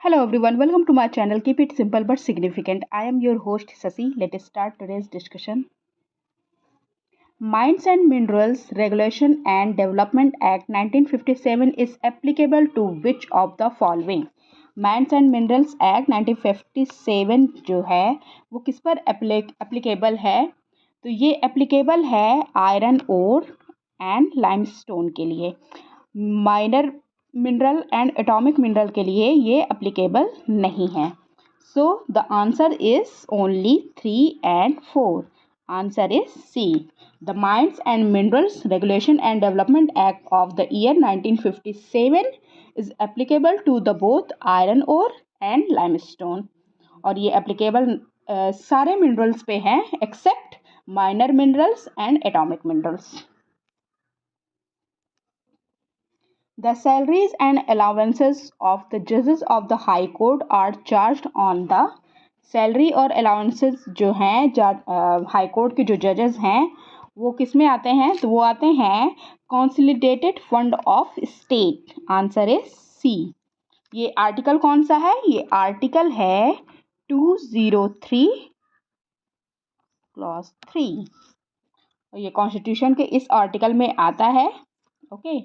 Hello everyone, welcome to my channel. Keep it simple but significant. I am your host Sasi. Let us start today's discussion. Mines and Minerals Regulation and Development Act 1957 is applicable to which of the following? Mines and minerals act 1957 जो है वो किस पर applicable है? तो ये applicable है iron ore and limestone के लिए। Minor mineral and atomic mineral के लिए ये एप्लीकेबल नहीं है। सो the answer is only 3 and 4. Answer is C. The Mines and Minerals Regulation and Development Act of the year 1957 is applicable to the both iron ore and limestone. और ये applicable सारे minerals पे हैं except minor minerals and atomic minerals. The salaries and allowances of the judges of the High Court are charged on the salary और allowances जो हैं high court के जो जजेस हैं वो किस में आते हैं? तो वो आते हैं consolidated fund of state. Answer is C. ये आर्टिकल कौन सा है? ये आर्टिकल है 203 क्लॉज 3 और ये कॉन्स्टिट्यूशन के इस आर्टिकल में आता है। Okay.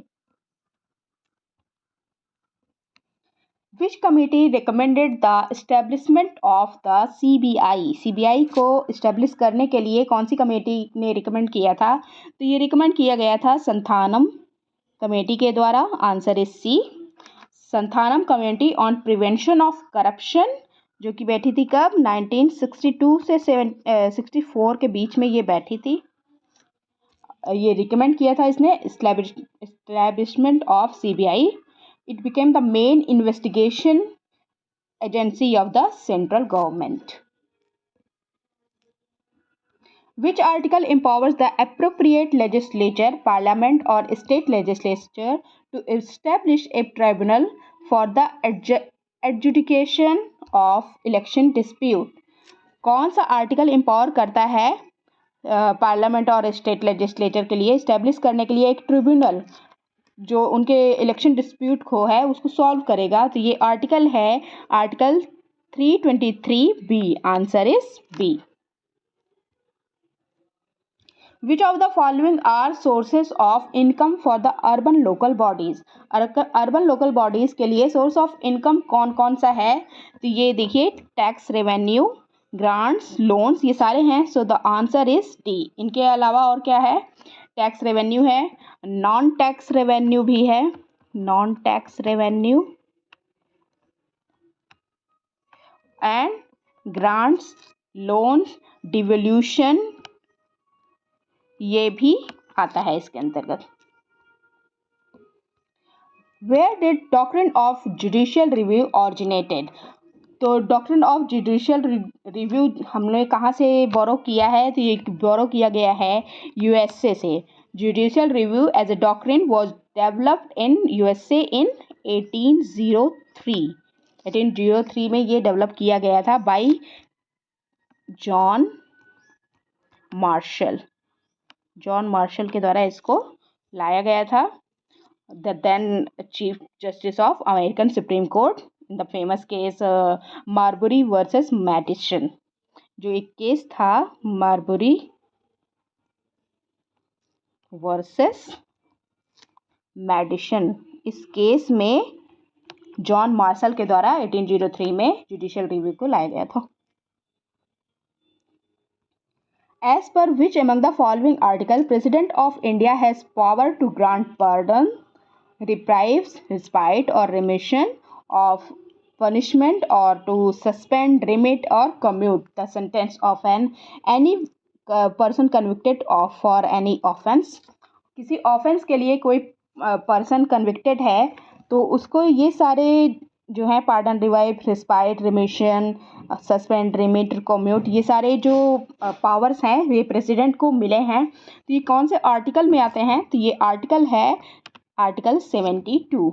Which committee recommended the establishment of the CBI? CBI को establish करने के लिए कौन सी कमेटी ने रिकमेंड किया था? तो ये रिकमेंड किया गया था संथानम कमेटी के द्वारा। Answer is C. Santhanam committee on prevention of corruption जो कि बैठी थी कब? 1962 से 64 के बीच में ये बैठी थी। ये रिकमेंड किया था इसने establishment of CBI. It became the main investigation agency of the central government. Which article empowers the appropriate legislature, parliament or state legislature to establish a tribunal for the adjudication of election dispute? कौन सा article empower करता है parliament और state legislature के लिए establish करने के लिए एक ट्रिब्यूनल जो उनके इलेक्शन डिस्प्यूट को है उसको सॉल्व करेगा? तो ये आर्टिकल है article 323B. Answer is B. Which of the following are sources of income for the urban local bodies? Urban local bodies के लिए सोर्स ऑफ इनकम कौन कौन सा है? तो ये देखिए टैक्स रेवेन्यू, ग्रांट्स, लोन्स, ये सारे हैं। So the answer is D. इनके अलावा और क्या है? टैक्स रेवेन्यू है, नॉन टैक्स रेवेन्यू भी है, non tax revenue and grants, loans, devolution ये भी आता है इसके अंतर्गत। Where did doctrine of judicial review originated? तो डॉक्ट्रिन ऑफ जुडिशियल रिव्यू हमने कहाँ से बोरो किया है? तो ये बोरो किया गया है USA से। Judicial review as a doctrine was developed in USA in 1803। 1803 में ये डेवलप किया गया था by John Marshall. John Marshall के द्वारा इसको लाया गया था। The then chief justice of American supreme court in the famous case Marbury versus Madison. जो एक केस था मार्बरी वर्सेस मैडिसन, इस केस में जॉन मार्शल के द्वारा 1803 में जुडिशियल रिव्यू को लाया गया था। As per which among the following article President of India has power to grant pardon, reprieves, respite or remission of punishment or to suspend, remit or commute the sentence of any person convicted of for any offense? किसी offence के लिए कोई person convicted है तो उसको ये सारे जो है pardon, revive, respite, remission, suspend, remit, commute, ये सारे जो पावर्स हैं ये प्रेसिडेंट को मिले हैं। तो ये कौन से आर्टिकल में आते हैं? तो ये आर्टिकल है article 72।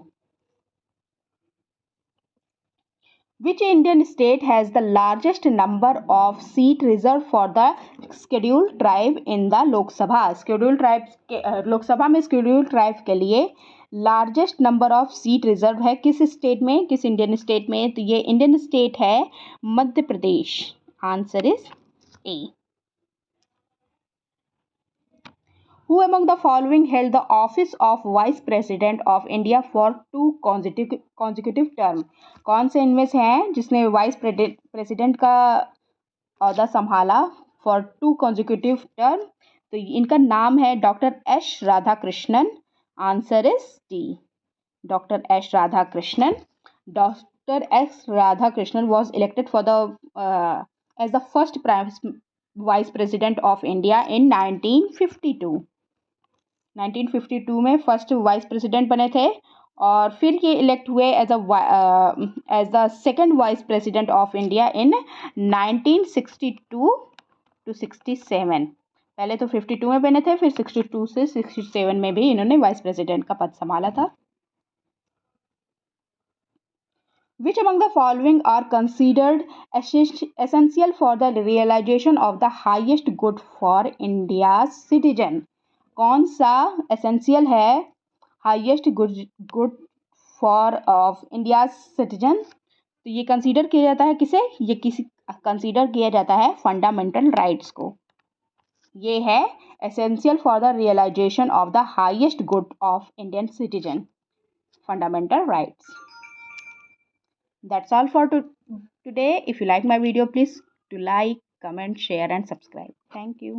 Which Indian state has the largest number of seat reserved for the scheduled tribe in the Lok Sabha? scheduled tribes के लोकसभा में scheduled tribe के लिए largest number of seat reserve है किस स्टेट में, किस इंडियन स्टेट में? तो ये इंडियन स्टेट है Madhya Pradesh. Answer is A. Who among the following held the office of Vice President of India for 2 consecutive term? कौन से इनमें से हैं जिसने वाइस प्रेसिडेंट का ओहदा संभाला फॉर 2 consecutive टर्म? तो इनका नाम है doctor S Radhakrishnan. Answer is D, doctor S Radhakrishnan. Doctor S Radhakrishnan was elected for the as the first vice president of India in 1952। 1952 में फर्स्ट वाइस प्रेसिडेंट बने थे और फिर ये इलेक्ट हुए as the second vice president of India in 1962 to 67। पहले तो 52 में बने थे, फिर 62 से 67 में भी इन्होंने वाइस प्रेसिडेंट का पद संभाला था। Which among the following are considered essential for the realization of the highest good for India's citizen? कौन सा एसेंशियल है highest good for of India citizen? तो ये कंसीडर किया जाता है किसे? ये कंसीडर किया जाता है फंडामेंटल राइट्स को। ये है essential for the realization of the highest good of Indian citizen, fundamental rights. That's all for today. If you like my video, please to like, comment, share and subscribe. Thank you.